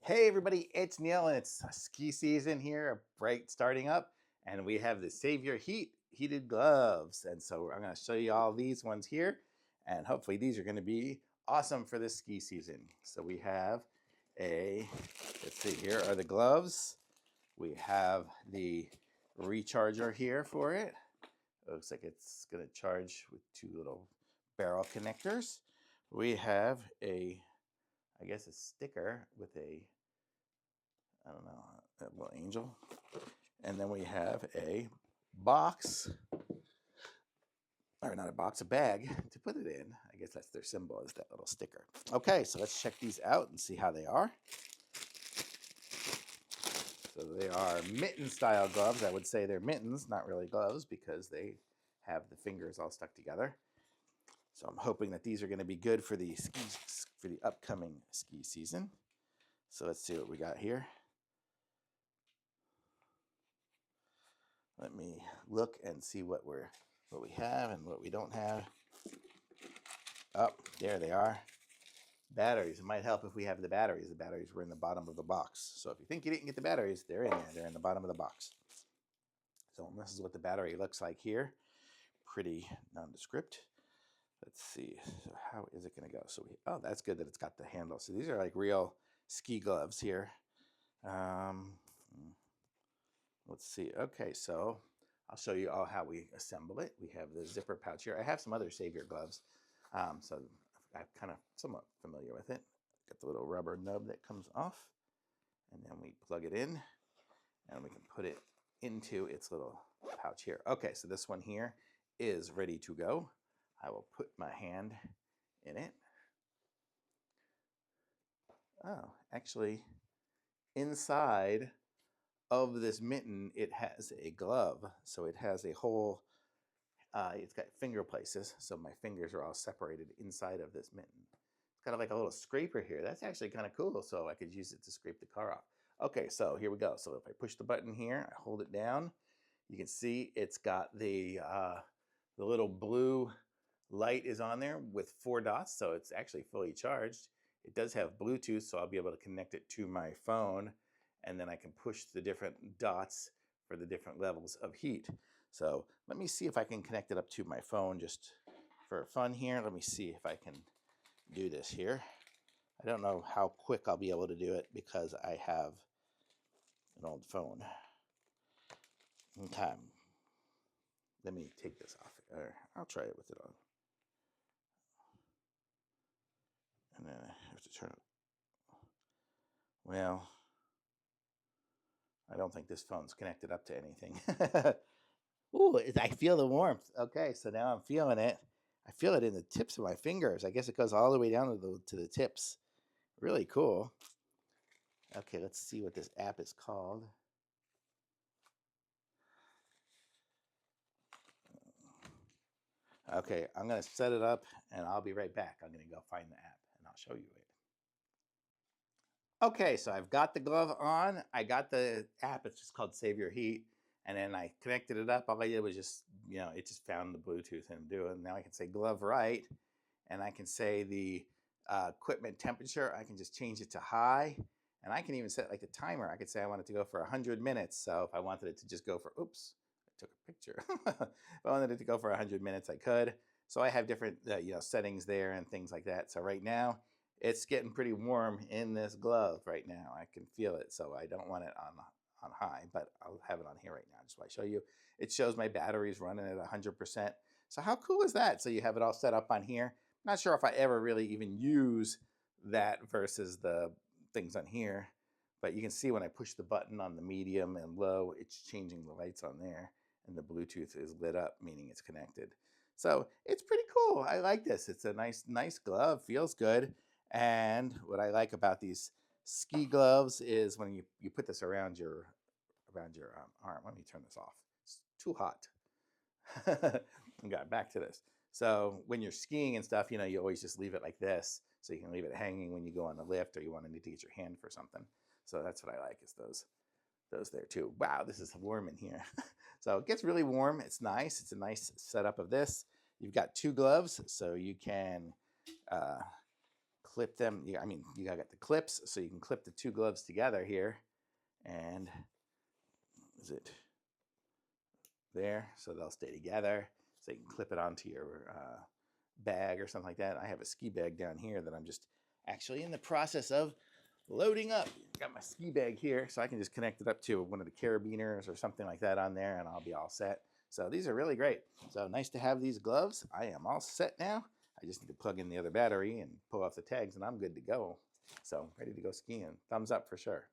Hey everybody, it's Neil and it's ski season here, bright starting up, and we have the Save Your Heat heated gloves. And so I'm going to show you all these ones here, and hopefully these are going to be awesome for this ski season. So we have let's see, here are the gloves. We have the recharger here for it. Looks like it's going to charge with two little barrel connectors. We have I guess a sticker with I don't know, a little angel. And then we have a box, or not a box, a bag to put it in. I guess that's their symbol, is that little sticker. Okay, so let's check these out and see how they are. So they are mitten style gloves. I would say they're mittens, not really gloves, because they have the fingers all stuck together. So I'm hoping that these are going to be good for the upcoming ski season. So let's see what we got here. Let me look and see what we have and what we don't have. Oh, there they are. Batteries. It might help if we have the batteries. The batteries were in the bottom of the box. So if you think you didn't get the batteries, they're in there. They're in the bottom of the box. So this is what the battery looks like here. Pretty nondescript. Let's see. So how is it going to go? Oh, that's good that it's got the handle. So these are like real ski gloves here. Let's see. Okay, so I'll show you all how we assemble it. We have the zipper pouch here. I have some other Save Your gloves, so I'm kind of somewhat familiar with it. Got the little rubber nub that comes off, and then we plug it in, and we can put it into its little pouch here. Okay, so this one here is ready to go. I will put my hand in it. Oh, actually, inside of this mitten, it has a glove. So it has a whole, it's got finger places. So my fingers are all separated inside of this mitten. It's kind of like a little scraper here. That's actually kind of cool. So I could use it to scrape the car off. Okay, so here we go. So if I push the button here, I hold it down, you can see it's got the little blue light is on there with 4 dots. So it's actually fully charged. It does have Bluetooth, so I'll be able to connect it to my phone, and then I can push the different dots for the different levels of heat. So let me see if I can connect it up to my phone just for fun here. Let me see if I can do this here. I don't know how quick I'll be able to do it because I have an old phone. Okay. Let me take this off. I'll try it with it on. And then I have to turn it. Well, I don't think this phone's connected up to anything. Ooh, I feel the warmth. Okay, so now I'm feeling it. I feel it in the tips of my fingers. I guess it goes all the way down to the tips. Really cool. Okay, let's see what this app is called. Okay, I'm going to set it up and I'll be right back. I'm going to go find the app and I'll show you it. Okay, so I've got the glove on. I got the app. It's just called Save Your Heat. And then I connected it up. All I did was just, it just found the Bluetooth and do it. And now I can say glove right. And I can say the equipment temperature. I can just change it to high. And I can even set like the timer. I could say I want it to go for 100 minutes. So if I wanted it to just go for, oops, I took a picture. If I wanted it to go for 100 minutes, I could. So I have different settings there and things like that. So right now, it's getting pretty warm in this glove right now. I can feel it, so I don't want it on high, but I'll have it on here right now. Just want to show you. It shows my batteries running at 100%. So how cool is that? So you have it all set up on here. Not sure if I ever really even use that versus the things on here, but you can see when I push the button on the medium and low, it's changing the lights on there, and the Bluetooth is lit up, meaning it's connected. So it's pretty cool. I like this. It's a nice glove, feels good. And what I like about these ski gloves is when you put this around your arm. Let me turn this off. It's too hot. Got back to this. So when you're skiing and stuff, you always just leave it like this, so you can leave it hanging when you go on the lift or you need to get your hand for something. So that's what I like, is those there too. Wow, this is warm in here. So it gets really warm. It's nice. It's a nice setup of this. You've got 2 gloves, so you can clip them. I mean, you got the clips, so you can clip the two gloves together here. And is it there? So they'll stay together. So you can clip it onto your bag or something like that. I have a ski bag down here that I'm just actually in the process of loading up. Got my ski bag here, so I can just connect it up to one of the carabiners or something like that on there, and I'll be all set. So these are really great. So nice to have these gloves. I am all set now. I just need to plug in the other battery and pull off the tags, and I'm good to go. So ready to go skiing. Thumbs up for sure.